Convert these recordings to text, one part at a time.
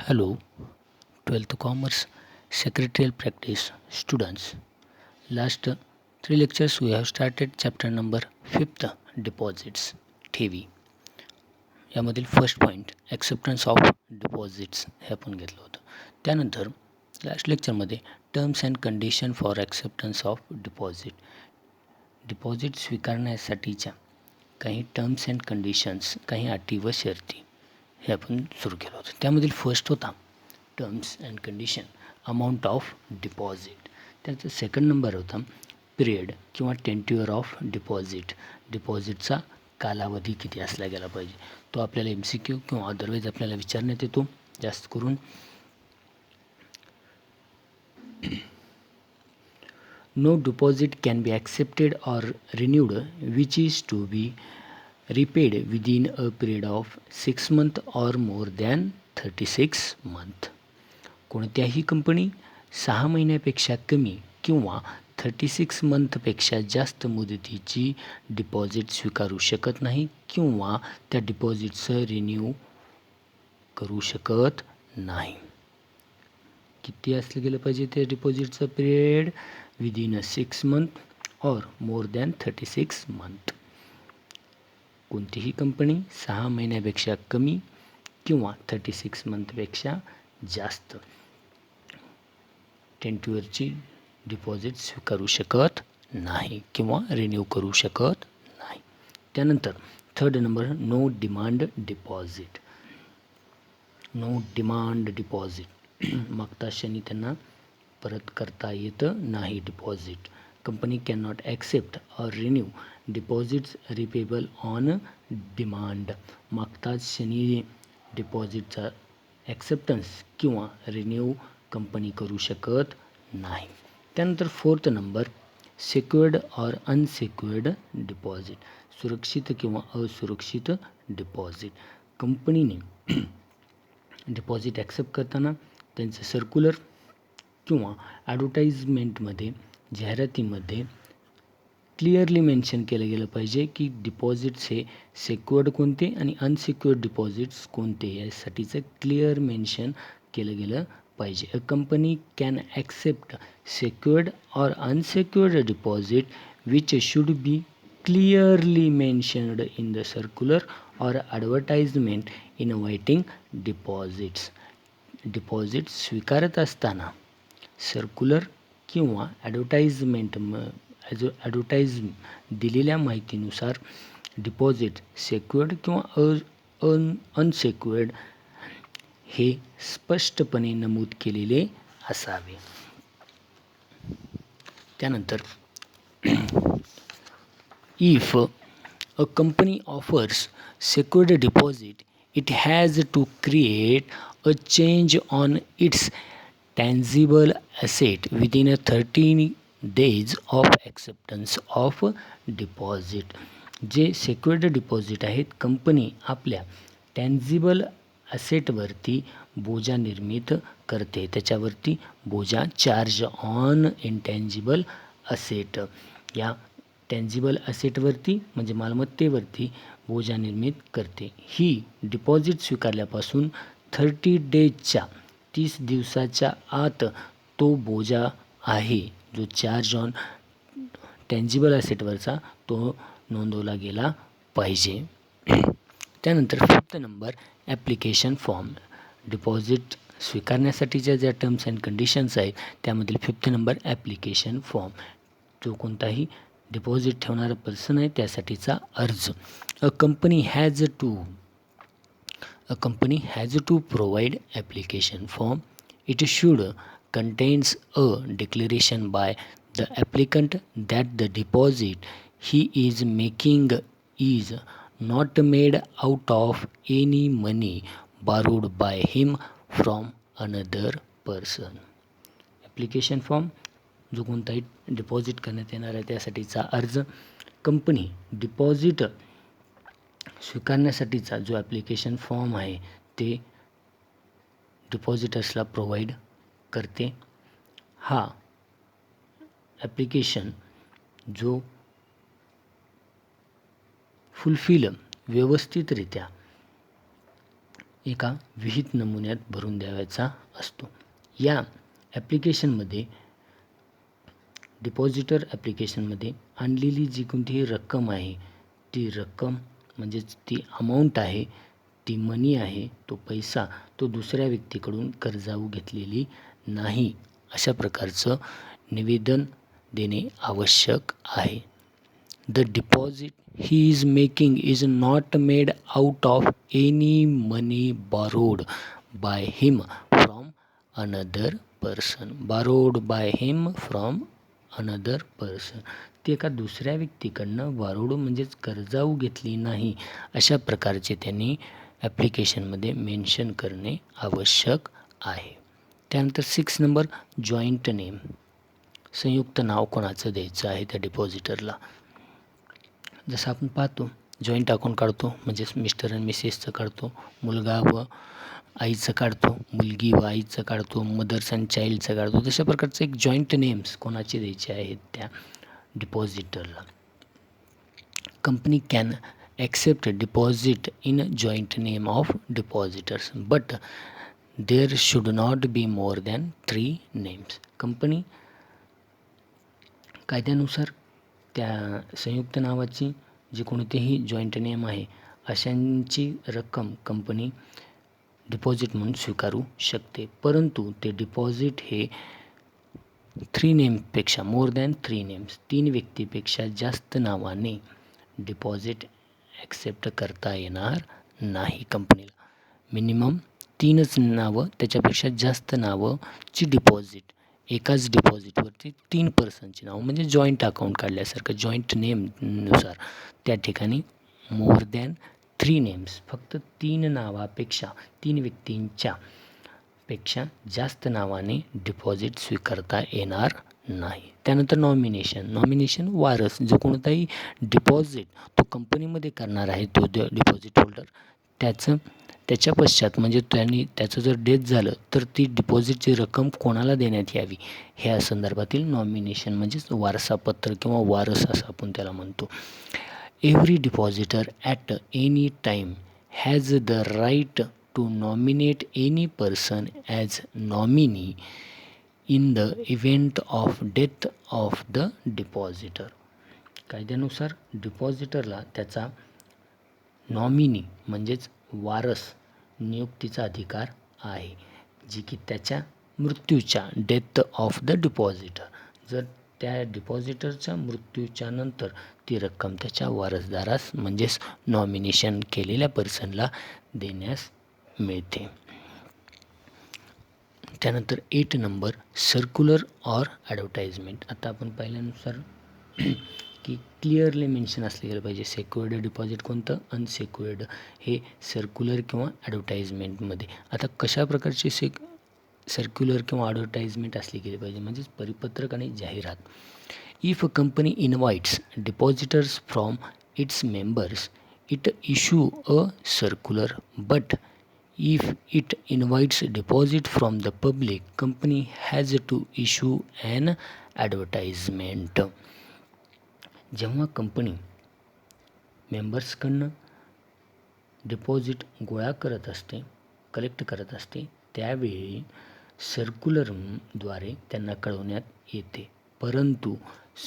Hello, 12th Commerce Secretarial Practice students. Last three lectures we have started chapter number 5th Deposits ठेवी. यामधील first point acceptance of deposits हे आपण घेतलं होतं. त्यानंतर लास्ट लेक्चरमध्ये terms and condition for acceptance of deposit स्वीकारण्यासाठीच्या काही टर्म्स अँड कंडिशन्स, काही अटी व शर्ती हे आपण सुरू केलं होतं. त्यामधील फर्स्ट होता terms and condition amount of deposit. त्याचा सेकंड नंबर होता पिरियड किंवा टेन्ट्युअर ऑफ डिपॉझिटचा कालावधी किती असला गेला पाहिजे. तो आपल्याला MCQ किंवा अदरवाईज आपल्याला विचारण्यात येतो. जास्त करून no deposit can be accepted or renewed which is to be repaid within a period of 6 months or more than 36 months. कोणत्याही कंपनी 6 महिन्यापेक्षा कमी किंवा 36 मंथपेक्षा जास्त मुदतीची डिपॉझिट स्वीकारू शकत नाही किंवा त्या डिपॉझिटचं रिन्यू करू शकत नाही. किती असलं गेलं पाहिजे त्या डिपॉझिटचं period? Within 6 month or more than 36 month. कोणतीही कंपनी 6 महिन्यापेक्षा कमी किंवा 36 मंथपेक्षा जास्त टेन्ट्युअरची डिपॉझिट स्वीकारू शकत नाही किंवा रिन्यू करू शकत नाही. त्यानंतर third number no demand deposit. मागता क्षणी त्यांना परत करता येतं नाही deposit. Company can not accept or renew deposits repayable on demand. मागताच क्षणी डिपॉझिटचा ॲक्सेप्टन्स किंवा रिन्यू कंपनी करू शकत नाही. त्यानंतर fourth number secured or unsecured deposit. सुरक्षित किंवा असुरक्षित डिपॉझिट. कंपनीने डिपॉझिट ॲक्सेप्ट करताना त्यांचं सर्क्युलर किंवा ॲडव्हर्टाईजमेंटमध्ये, जाहिरातीमध्ये क्लिअरली मेन्शन केलं गेलं पाहिजे की डिपॉझिट्स हे सिक्युअर्ड कोणते आणि अनसिक्युअर्ड डिपॉझिट्स कोणते यासाठीचं क्लिअर मेन्शन केलं गेलं पाहिजे. A company can accept secured or unsecured deposit which should be clearly mentioned in the circular or advertisement inviting deposits. Deposit स्वीकारत असताना सर्क्युलर किंवा ॲडव्हर्टाईज दिलेल्या माहितीनुसार डिपॉझिट सिक्युअर्ड किंवा अनसिक्युअर्ड हे स्पष्टपणे नमूद केलेले असावे. त्यानंतर if a company offers secured deposit it has to create a change on its tangible asset within a 30 days of acceptance of deposit. जे सिक्युअर्ड डिपॉझिट आहेत, कंपनी आपल्या टॅन्जिबल असेटवरती बोजा निर्मित करते. त्याच्यावरती बोजा चार्ज ऑन इंटॅन्जिबल असेट. या टॅन्जिबल असेटवरती म्हणजे मालमत्तेवरती बोजा निर्मित करते. ही डिपॉझिट स्वीकारल्यापासून 30 डेजच्या 30 दिवसाच्या आत तो बोजा आहे जो चार्ज ऑन टॅन्जिबल असेटवरचा तो नोंदवला गेला पाहिजे. त्यानंतर fifth number application form. Deposit स्वीकारण्यासाठीच्या ज्या टर्म्स अँड कंडिशन्स आहेत त्यामधील फिफ्थ नंबर ॲप्लिकेशन फॉर्म. जो कोणताही डिपॉझिट ठेवणारा पर्सन आहे त्यासाठीचा अर्ज. A company has to provide application form. It should contains a declaration by the applicant that the deposit he is making is not made out of any money borrowed by him from another person. Application form जो कोणताही deposit करण्यात येणार आहे त्यासाठीचा अर्ज. Company deposit स्वीकारण्यासाठीचा जो application form आहे ते डिपॉझिटर्सला प्रोव्हाइड करते. हा ॲप्लिकेशन जो व्यवस्थितरित्या एका विहित नमुन्यात भरून द्यावायचा असतो. या ॲप्लिकेशनमध्ये डिपॉझिटर ॲप्लिकेशनमध्ये आणलेली जी कोणतीही रक्कम आहे, ती रक्कम म्हणजेच ती अमाऊंट आहे, ती मनी आहे, तो पैसा तो दुसऱ्या व्यक्तीकडून कर्जाऊ घेतलेली नाही, अशा प्रकारचं निवेदन देणे आवश्यक आहे. The deposit he is making is not made out of any money borrowed by him from another person. Borrowed by him from another person. ते एका दुसऱ्या व्यक्तीकडनं borrowed म्हणजेच कर्जाऊ घेतली नाही, अशा प्रकारचे त्यांनी ॲप्लिकेशनमध्ये मेन्शन करणे आवश्यक आहे. त्यानंतर 6 नंबर जॉईंट नेम. संयुक्त नाव कोणाचं द्यायचं आहे त्या डिपॉझिटरला. जसं आपण पाहतो जॉईंट अकाउंट काढतो म्हणजेच मिस्टर आणि मिसेसचं काढतो, मुलगा व आईचं काढतो, मुलगी व आईचं काढतो, मदर्स अँड चाइल्डचं काढतो. तशा प्रकारचं एक जॉईंट नेम्स कोणाचे द्यायचे आहेत त्या डिपॉझिटरला. Company can accept deposit in joint name of depositors but there should not be more than 3 names. Company कायद्यानुसार त्या संयुक्त नावाची जी कोणतेही जॉईंट नेम आहे अशांची रक्कम कंपनी डिपॉझिट म्हणून स्वीकारू शकते, परंतु ते डिपॉझिट हे 3 नेमपेक्षा मोर दॅन 3 नेम्स 3 व्यक्तीपेक्षा जास्त नावाने डिपॉझिट ॲक्सेप्ट करता येणार नाही. कंपनीला मिनिमम 3च नावं, त्याच्यापेक्षा जास्त नावंची डिपॉझिट, एकाच डिपॉझिटवरती 3 पर्सनची नाव म्हणजे जॉईंट अकाउंट काढल्यासारखं जॉईंट नेमनुसार त्या ठिकाणी मोर दॅन 3 नेम्स फक्त 3 नावापेक्षा 3 व्यक्तींच्या पेक्षा जास्त नावाने डिपॉझिट स्वीकारता येणार नाही. त्यानंतर नॉमिनेशन वारस. जो कोणताही डिपॉझिट तो कंपनीमध्ये करणार आहे तो डिपॉझिट होल्डर, त्याच्या पश्चात म्हणजे त्याचं जर डेथ झालं तर ती डिपॉझिटची रक्कम कोणाला देण्यात यावी ह्या संदर्भातील नॉमिनेशन म्हणजेच वारसापत्र किंवा वारस असं आपण त्याला म्हणतो. Every depositor at any time has the right to nominate any person as nominee in the event of death of the depositor. कायद्यानुसार डिपॉझिटरला त्याचा नॉमिनी म्हणजेच वारस नियुक्तीचा अधिकार आहे, जी की त्याच्या मृत्यूच्या डेथ ऑफ द डिपॉझिटर, जर त्या डिपॉझिटरच्या मृत्यूच्या नंतर ती रक्कम त्याच्या वारसदारास म्हणजेच नॉमिनेशन केलेल्या पर्सनला देण्यास मिळते. त्यानंतर 8 नंबर सर्क्युलर ऑर ॲडव्हर्टाइजमेंट. आता आपण पाहिल्यानुसार की क्लिअरली मेन्शन असले गेलं पाहिजे सेक्युर्ड डिपॉझिट कोणतं, अनसेक्युर्ड हे सर्क्युलर किंवा ॲडव्हर्टाइजमेंटमध्ये. आता कशा प्रकारची सर्क्युलर किंवा ॲडव्हर्टाइजमेंट असली गेली पाहिजे म्हणजेच परिपत्रक आणि जाहिरात. If a company invites depositors from its members it issue a circular but if it invites deposit from the public company has to issue an advertisement. जेव्हा कंपनी मेंबर्सकडनं डिपॉझिट गोळा करत असते, कलेक्ट करत असते, त्यावेळी सर्क्युलरद्वारे त्यांना कळवण्यात येते, परंतु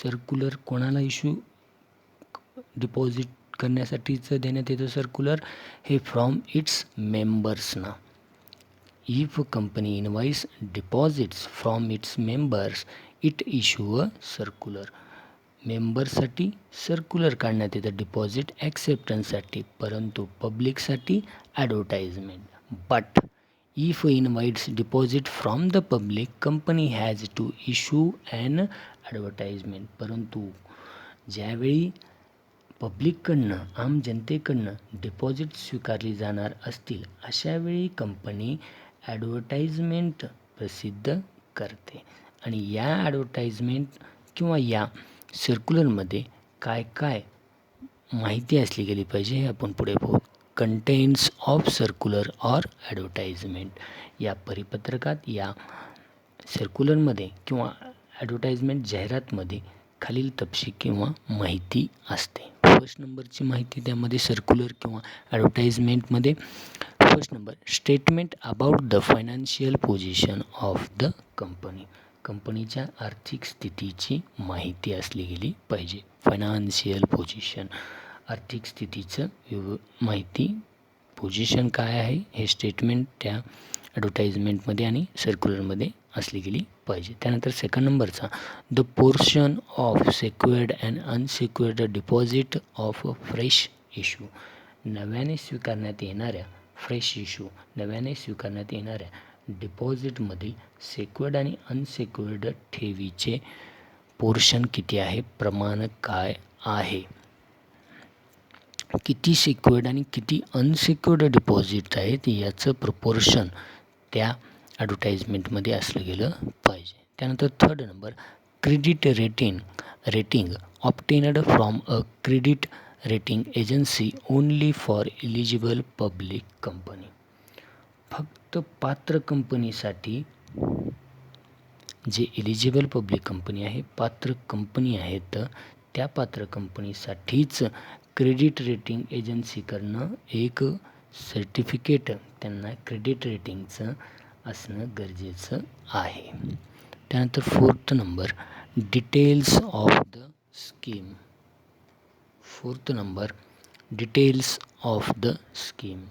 सर्क्युलर कोणाला इश्यू डिपॉझिट करण्यासाठीचं देण्यात येतं सर्क्युलर हे फ्रॉम इट्स मेंबर्सना. If company invites deposits from its members it issue a circular. मेंबर्ससाठी सर्क्युलर काढण्यात येतं डिपॉझिट ॲक्सेप्टन्ससाठी, परंतु पब्लिकसाठी advertisement. But if invites deposit from the public company has to issue an advertisement. परंतु ज्यावेळी पब्लिककडनं आम जनतेकडनं डिपॉझिट स्वीकारली जाणार असतील अशावेळी कंपनी ॲडव्हर्टाइजमेंट प्रसिद्ध करते. आणि या ॲडव्हर्टाइजमेंट किंवा या सर्क्युलरमध्ये काय काय माहिती असली गेली पाहिजे हे आपण पुढे पाहू. Contents of circular or advertisement. या परिपत्रकात या सर्क्युलरमध्ये किंवा ॲडव्हर्टाइजमेंट जाहिरातमध्ये खालील तपशील किंवा माहिती असते. फर्स्ट नंबरची माहिती त्यामध्ये सर्क्युलर किंवा ॲडव्हर्टाइजमेंटमध्ये first number, statement about the financial position of the company. कंपनीच्या आर्थिक स्थितीची माहिती असली गेली पाहिजे. फायनान्शियल पोझिशन, आर्थिक स्थितीचं माहिती, पोझिशन काय आहे हे स्टेटमेंट त्या ॲडव्हर्टाइजमेंटमध्ये आणि सर्क्युलरमध्ये असली गेली पाहिजे. त्यानंतर सेकंड नंबरचा, the portion of secured and unsecured deposit of a fresh issue. नव्याने स्वीकारण्यात येणाऱ्या डिपॉझिटमधील सेक्युअर्ड आणि अनसेक्युअर्ड ठेवीचे पोर्शन किती आहे, प्रमाण काय आहे. किती सेक्युअर्ड आणि किती अनसेक्युअर्ड डिपॉझिट आहेत याचं प्रपोर्शन त्या ॲडव्हर्टाइजमेंटमध्ये असलं गेलं पाहिजे. त्यानंतर third number, credit rating obtained from a credit rating agency only for eligible public company. फक्त पात्र कंपनीसाठी, जे एलिजिबल पब्लिक कंपनी आहे, पात्र कंपनी आहेत, त्या पात्र कंपनीसाठीच क्रेडिट रेटिंग एजन्सीकडनं एक सर्टिफिकेट त्यांना क्रेडिट रेटिंगचं असणं गरजेचं आहे. त्यानंतर fourth number, details of the scheme.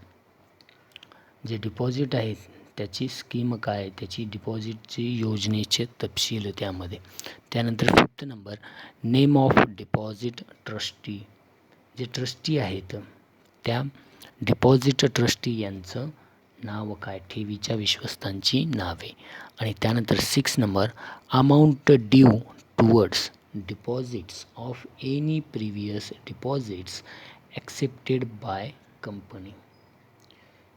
जे डिपॉझिट आहेत त्याची स्कीम काय, त्याची डिपॉझिटची योजनेचे तपशील त्यामध्ये. त्यानंतर fifth number, name of deposit trustee. जे ट्रस्टी आहेत त्या डिपॉझिट ट्रस्टी यांचं नाव काय, ठेवीच्या विश्वस्तांची नावे. आणि त्यानंतर six number, amount due towards deposits of any previous deposits accepted by company.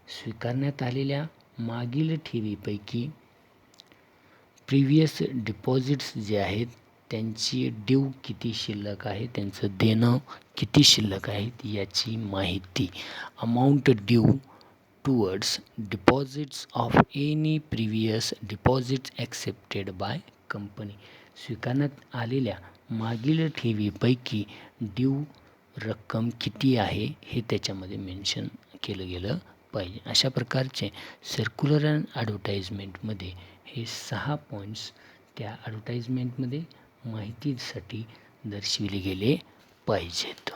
स्वीकारण्यात आलेल्या मागील ठेवीपैकी प्रिव्हियस डिपॉझिट्स जे आहेत त्यांची ड्यू किती शिल्लक आहे, त्यांचं देणं किती शिल्लक आहेत याची माहिती. Amount due towards deposits of any previous deposits accepted by company. स्वीकारण्यात आलेल्या मागील ठेवीपैकी ड्यू रक्कम किती आहे हे त्याच्यामध्ये मेन्शन केलं गेलं पाहिजे. अशा प्रकारचे सर्क्युलर अँड ॲडव्हर्टाइजमेंटमध्ये हे 6 पॉईंट्स त्या ॲडव्हर्टाइजमेंटमध्ये माहितीसाठी दर्शविले गेले पाहिजेत.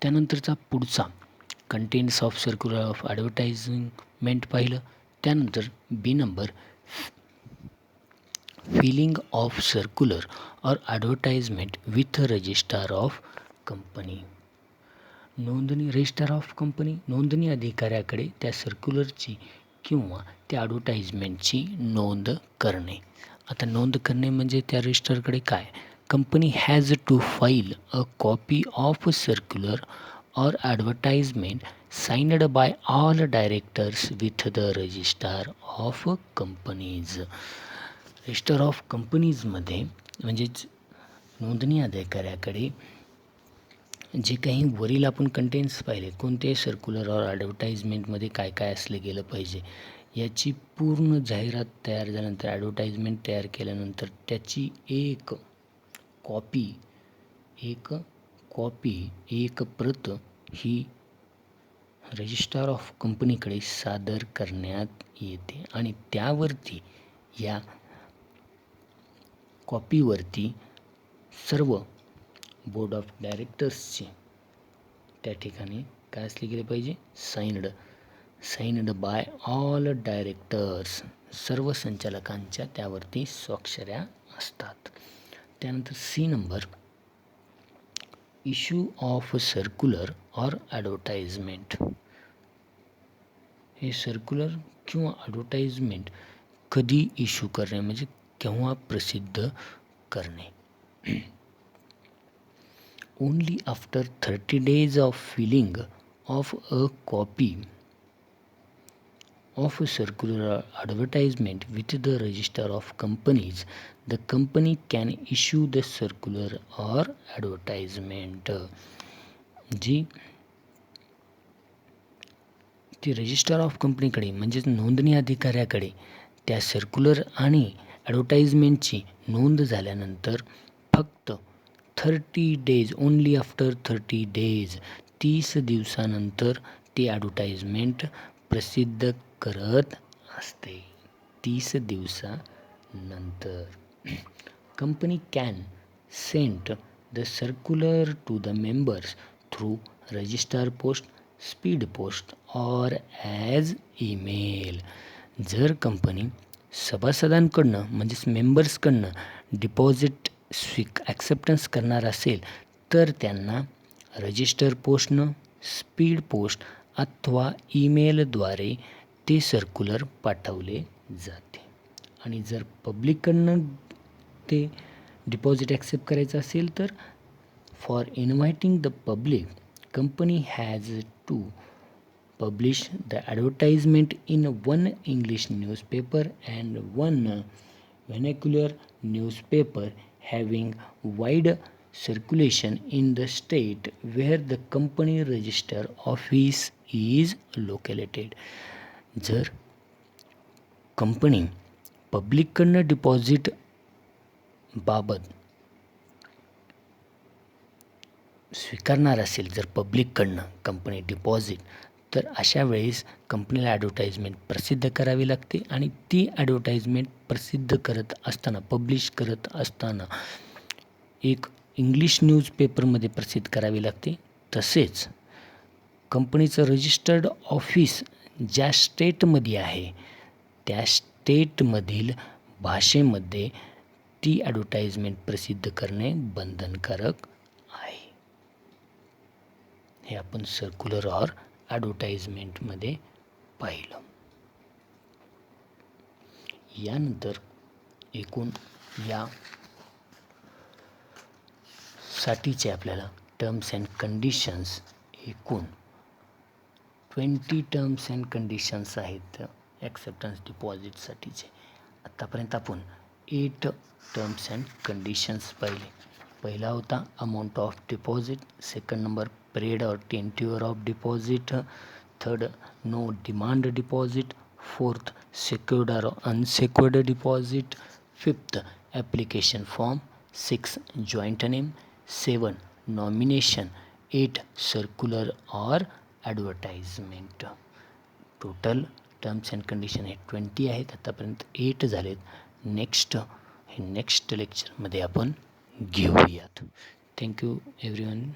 त्यानंतरचा पुढचा contents of circular of advertisement पाहिलं. त्यानंतर B number, filing of circular or advertisement with registrar of company. Registrar of company, नोंदणी अधिकाऱ्याकडे त्या सर्क्युलरची किंवा त्या ॲडव्हर्टाइजमेंटची नोंद करणे. आता नोंद करणे म्हणजे त्या रजिस्ट्रारकडे काय, company has to file a copy of circular or advertisement signed by all directors with the registrar of companies. Register of कंपनीजमध्ये म्हणजेच नोंदणी अधिकाऱ्याकडे जे काही वरील आपण कंटेंट्स पाहिले, कोणते सर्क्युलर ऑर ॲडव्हर्टाइजमेंटमध्ये काय काय असलं गेलं पाहिजे याची पूर्ण जाहिरात तयार झाल्यानंतर, ॲडव्हर्टाइजमेंट तयार केल्यानंतर त्याची एक प्रत ही रजिस्ट्रार ऑफ कंपनीकडे सादर करण्यात येते आणि त्यावरती, या कॉपीवरती सर्व बोर्ड ऑफ डायरेक्टर्सचे त्या ठिकाणी काय असले गेले पाहिजे, साइनड बाय ऑल डायरेक्टर्स, सर्व संचालकांच्या त्यावरती स्वाक्षऱ्या असतात. त्यानंतर C number, issue of circular or advertisement. हे सर्क्युलर किंवा ॲडव्हर्टाइजमेंट कधी इश्यू करणे म्हणजे केव्हा प्रसिद्ध करणे. Only after 30 days of filing of a copy of a circular or advertisement with the register of companies, the company can issue the circular or advertisement. जी ती register of कंपनीकडे म्हणजेच नोंदणी अधिकाऱ्याकडे त्या सर्क्युलर आणि ॲडव्हर्टाइजमेंटची नोंद झाल्यानंतर फक्त 30 days, ओनली आफ्टर 30 days, 30 दिवसानंतर ती ॲडव्हर्टाइजमेंट प्रसिद्ध करत असते 30 दिवसानंतर. Company can send the circular to the members through register post, speed post or as email. जर कंपनी सभासदांकडनं म्हणजेच मेंबर्सकडनं डिपॉझिट ॲक्सेप्टन्स करणार असेल तर त्यांना रजिस्टर पोस्टनं, स्पीड पोस्ट अथवा ईमेलद्वारे ते सर्क्युलर पाठवले जाते. आणि जर पब्लिककडनं ते डिपॉझिट ॲक्सेप्ट करायचं असेल तर for inviting the public company has to publish the advertisement in one English newspaper and one vernacular newspaper having wide circulation in the state where the company register office is located. जर company पब्लिककडनं deposit बाबत स्वीकारणार असेल, जर पब्लिककडनं company deposit, तर अशा वेळेस कंपनीला advertisement प्रसिद्ध करावी लागते आणि ती ॲडव्हर्टाईजमेंट प्रसिद्ध करत असताना, पब्लिश करत असताना एक इंग्लिश न्यूजपेपरमध्ये प्रसिद्ध करावी लागते. तसेच कंपनीचं रजिस्टर्ड ऑफिस ज्या स्टेटमध्ये आहे त्या स्टेटमधील भाषेमध्ये ती ॲडव्हर्टाईजमेंट प्रसिद्ध करणे बंधनकारक आहे. हे आपण सर्क्युलर ऑर ॲडव्हर्टाईजमेंटमध्ये पाहिलं. यानंतर एकूण या साठीचे आपल्याला टर्म्स अँड कंडिशन्स, एकूण 20 टर्म्स अँड कंडिशन्स आहेत ॲक्सेप्टन्स डिपॉझिटसाठीचे. आत्तापर्यंत आपण 8 टर्म्स अँड कंडिशन्स पाहिले. पहिला होता amount of deposit, second number period or tenure of deposit, third no demand deposit, fourth secured or unsecured deposit, fifth application form, 6 joint name, 7 nomination, 8 circular or advertisement. Total terms and condition हे 20 आहेत. आतापर्यंत 8 झालेत. Next लेक्चरमध्ये आपण घेऊयात. Thank you everyone.